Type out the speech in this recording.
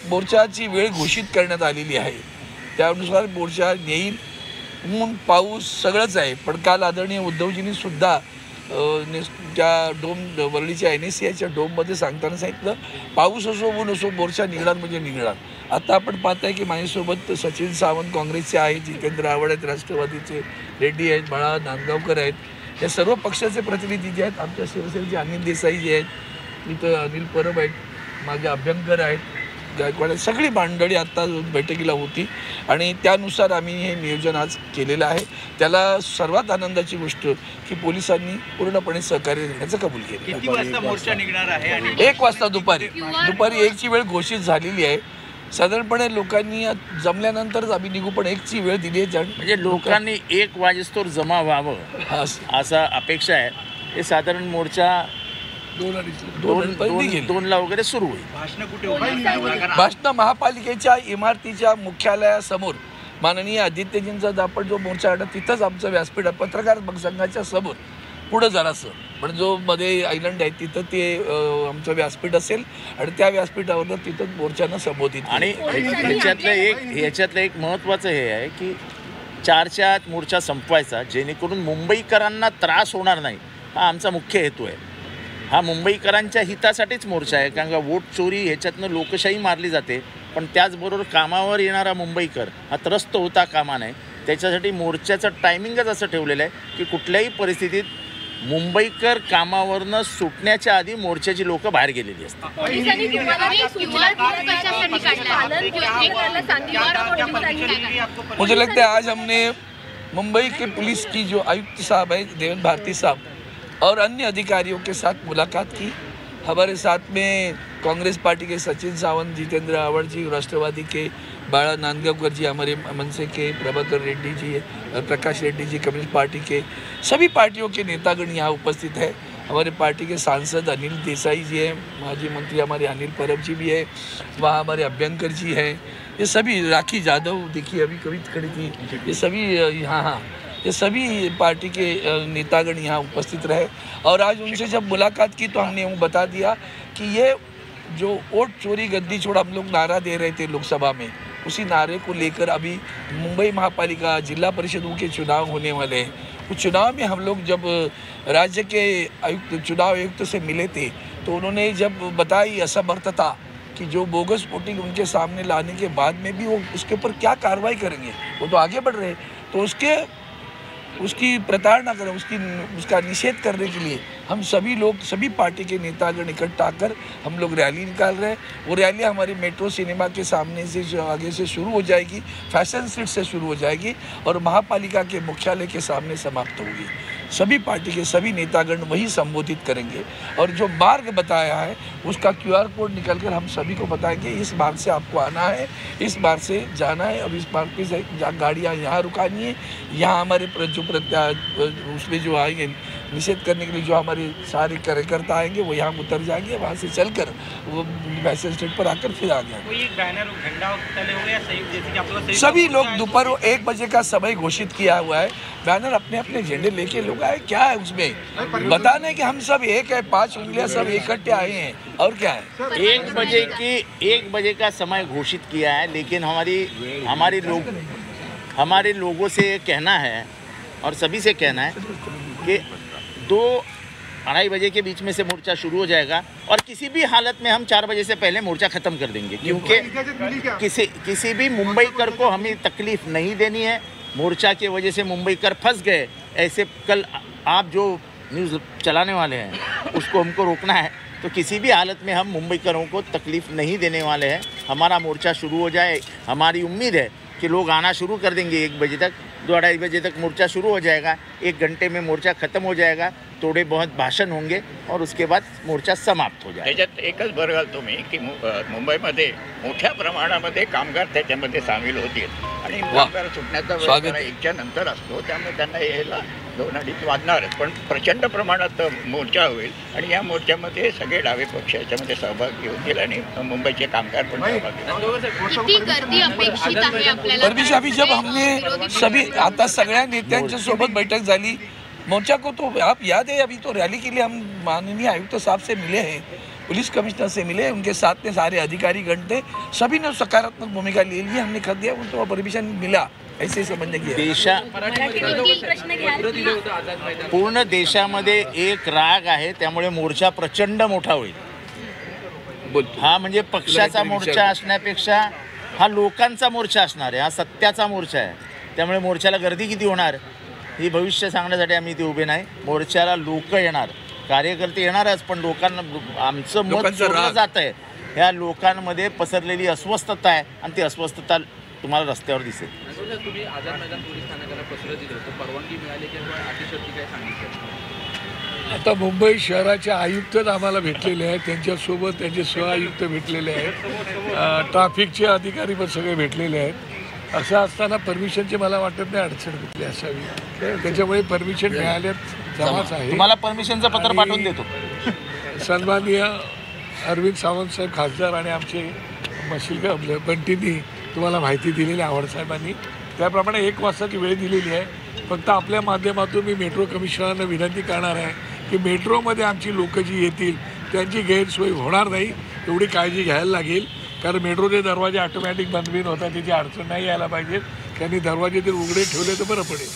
मोर्चाची वेळ घोषित करण्यात आलेली आहे, त्यानुसार मोर्चा येईल. ऊन पाऊस सगळंच आहे, पण काल आदरणीय उद्धवजींनी सुद्धा त्या डोम वरळीच्या NSCIच्या डोममध्ये सांगताना सांगितलं, पाऊस असो ऊन असो मोर्चा निघणार म्हणजे निघणार. आता आपण पाहताय की माझ्यासोबत सचिन सावंत काँग्रेसचे आहेत, जितेंद्र आव्हाड आहेत राष्ट्रवादीचे, रेड्डी आहेत, बाळा नांदगावकर आहेत, या सर्व पक्षाचे प्रतिनिधी जे आहेत, आमच्या शिवसेनेचे अनिल देसाई जे आहेत, इथं अनिल परब आहेत, माझे अभ्यंकर आहेत, गायकवाड, सगळी मंडळी आत्ता बैठकीला होती आणि त्यानुसार आम्ही हे नियोजन आज केलेलं आहे. त्याला सर्वात आनंदाची गोष्ट की पोलिसांनी पूर्णपणे सहकार्य देण्याचं कबूल केलं. किती वाजता मोर्चा निघणार आहे? आणि 1 वाजता दुपारी 1ची वेळ घोषित झालेली आहे. साधारणपणे लोकांनी जमल्यानंतरच आम्ही निघू, पण 1ची वेळ दिली आहे. म्हणजे लोकांनी 1 वाजेस्तोवर जमा व्हावं असा अपेक्षा आहे. हे साधारण मोर्चा 2ला वगैरे सुरू होईल. भाषण कुठे होईल? भाषण महापालिकेच्या इमारतीच्या मुख्यालयासमोर माननीय आदित्यजींचा आपण जो मोर्चा काढला तिथंच आमचं व्यासपीठ आहे, पत्रकार संघाच्या समोर पुढं जरासं, पण जो मध्ये आयलंड आहे तिथं ते आमचं व्यासपीठ असेल आणि त्या व्यासपीठावर तिथं मोर्चानं संबोधित. आणि ह्याच्यातलं एक महत्त्वाचं हे आहे की 4च्या आत मोर्चा संपवायचा, जेणेकरून मुंबईकरांना त्रास होणार नाही, हा आमचा मुख्य हेतू आहे. हा मुंबईकरांच्या हितासाठीच मोर्चा आहे, कारण का वोट चोरी ह्याच्यातनं लोकशाही मारली जाते, पण त्याचबरोबर कामावर येणारा मुंबईकर हा त्रस्त होता कामा नये. त्याच्यासाठी मोर्चाचं टायमिंगच असं ठेवलेलं आहे की कुठल्याही परिस्थितीत मुंबईकर कामावरनं सुटण्याच्या आधी मोर्चाची लोक बाहेर गेलेली असतात. मुझे लगता है आज हमने मुंबई के पुलिस की जो आयुक्त साहब है देवेंद्र भारती साहब और अन्य अधिकारियों के साथ मुलाकात की. हमारे साथ में कांग्रेस पार्टी के सचिन सावंत, जितेंद्र आव्हाड जी, राष्ट्रवादी के बाळा नांदगावकर जी, हमारे मनसे के प्रभाकर रेड्डी जी, प्रकाश रेड्डी जी, कम्युनिस्ट पार्टी के सभी पार्टियों के नेतागण यहाँ उपस्थित है. हमारे पार्टी के सांसद अनिल देसाई जी हैं, माजी मंत्री हमारे अनिल परब जी भी है, वहाँ हमारे अभ्यंकर जी हैं, ये सभी, राखी जाधव देखिए अभी कभी खड़ी थी, ये सभी यहाँ ये सभी पार्टी के नेतागण यहाँ उपस्थित रहे. और आज उनसे जब मुलाकात की तो हमने वो बता दिया कि ये जो वोट चोरी गद्दी छोड़ हम लोग नारा दे रहे थे लोकसभा में, उसी नारे को लेकर अभी मुंबई महापालिका जिला परिषदों के चुनाव होने वाले हैं. उस चुनाव में हम लोग जब राज्य के आयुक्त, चुनाव आयुक्त से मिले थे तो उन्होंने जब बताई असमर्थता कि जो बोगस वोटिंग उनके सामने लाने के बाद में भी वो उसके ऊपर क्या कार्रवाई करेंगे, वो तो आगे बढ़ रहे, तो उसकी प्रताड़ना करें, उसका निषेध करने के लिए हम सभी लोग, सभी पार्टी के नेतागण इकट्ठा कर हम लोग रैली निकाल रहे हैं. वो रैली हमारी मेट्रो सिनेमा के सामने से आगे से शुरू हो जाएगी, फैशन स्ट्रीट से शुरू हो जाएगी और महापालिका के मुख्यालय के सामने समाप्त होगी. सभी पार्टी के सभी नेतागण वही संबोधित करेंगे और जो मार्ग बताया है उसका QR कोड निकल कर हम सभी को बताएंगे, इस मार्ग से आपको आना है, इस मार्ग से जाना है, अब इस मार्ग पे गाड़ियाँ यहाँ रुकानी है, यहाँ हमारे जो उसमें जो आएंगे निषेध करने के लिए जो हमारे सारे कार्यकर्ता आएंगे वो यहाँ उतर जाएंगे, वहाँ से चलकर वो फैशन स्ट्रीट पर आकर फिर आ जाएंगे. सभी लोग दोपहर 1 बजे का समय घोषित किया हुआ है. बैनर अपने अपने झंडे लेके लोग आए, क्या है उसमें बताना है कि हम सब एक है, 5 उंगलियां सब इकट्ठे आए हैं और क्या है. 1 बजे का समय घोषित किया है, लेकिन हमारे लोगों से कहना है और सभी से कहना है कि 2-2:30 बजे के बीच में से मोर्चा शुरू हो जाएगा और किसी भी हालत में हम 4 बजे से पहले मोर्चा ख़त्म कर देंगे, क्योंकि किसी भी मुंबईकर को हमें तकलीफ़ नहीं देनी है. मोर्चा की वजह से मुंबईकर फंस गए, ऐसे कल आप जो न्यूज़ चलाने वाले हैं उसको हमको रोकना है. तो किसी भी हालत में हम मुंबईकरों को तकलीफ़ नहीं देने वाले हैं. हमारा मोर्चा शुरू हो जाए, हमारी उम्मीद है कि लोग आना शुरू कर देंगे. 1 बजे तक, 2-2:30 बजे तक मोर्चा शुरू हो जाएगा, 1 घंटे में मोर्चा ख़त्म हो जाएगा, थोड़े बहुत भाषण होंगे और उसके बाद मोर्चा समाप्त हो जाएगा. त्याच्यात एकच भर घालतो मी की मुंबईमध्ये मोठ्या प्रमाणामध्ये कामगार त्याच्यामध्ये सामील होतील आणि कामगार सुटण्याचा वेळ 1च्या नंतर असतो, त्यामुळे त्यांना यायला 2-2:30 वाजणारच, पण प्रचंड प्रमाणात मोर्चा होईल आणि या मोर्चामध्ये सगळे डावे पक्ष याच्यामध्ये सहभागी होतील आणि मुंबईचे कामगार पण सहभागी होतील. अभी जब हमने सभी आता सगळ्या नेत्यांच्या सोबत बैठक झाली, मोर्चा को तो आप याद है, अभी तो रैली के लिए हम माननीय आयुक्त साहब से मिले हैं पुलिस कमिश्नर से मिले, उनके साथ में सारे अधिकारी गण थे, सभी ने सकारात्मक भूमिका ले ली, हमने कर दिया, उनको परमिशन मिला, ऐसे समझने की पूर्ण देशामध्ये एक राग आहे, त्यामुळे मोर्चा प्रचंड मोठा होईल. हा म्हणजे पक्षाचा मोर्चा असण्यापेक्षा हा लोकांचा मोर्चा असणार आहे, हा सत्याचा मोर्चा आहे. त्यामुळे मोर्चाला गर्दी किती होणार ही भविष्य सांगण्यासाठी आम्ही इथे उभे नाही. मोर्चाला लोक येणार, कार्यकर्ते येणारच, पण लोकांना आमचं मत चोरलं जात आहे. ह्या लोकांमध्ये पसरलेली अस्वस्थता आहे आणि ती अस्वस्थता तुम्हाला रस्त्यावर दिसेल. तुम्ही आझाद मैदान पोलीस स्थानकाला पसरत दिलं होतं, परवानगी मिळाली किंवा अटीशर्ती काय सांगितलं? आता मुंबई शहराचे आयुक्तच आम्हाला भेटलेले आहेत, त्यांच्यासोबत त्यांचे सहआयुक्त भेटलेले आहेत, ट्रॅफिकचे अधिकारी पण सगळे भेटलेले आहेत. असं असताना परमिशनची मला वाटत नाही अडचण कुठली असावी, त्याच्यामुळे परमिशन मिळाल्यात जमाच आहे. तुम्हाला परमिशनचं पत्र पाठवून देतो. सन्माननीय अरविंद सावंत साहेब खासदार आणि आमचे मशील बंटींनी तुम्हाला माहिती दिलेली आवडसाहेबांनी, त्याप्रमाणे 1 वाजताची वेळ दिलेली आहे. फक्त आपल्या माध्यमातून मी मेट्रो कमिशनरांना विनंती करणार आहे की मेट्रोमध्ये आमची लोकं जी येतील त्यांची गैरसोय होणार नाही, एवढी काळजी घ्यायला लागेल. कारण मेट्रोचे दरवाजे ऑटोमॅटिक बंद बिन होतात, त्याची अडचण नाही यायला पाहिजे. त्यांनी दरवाजे जर उघडे ठेवले तर बरं पडेल.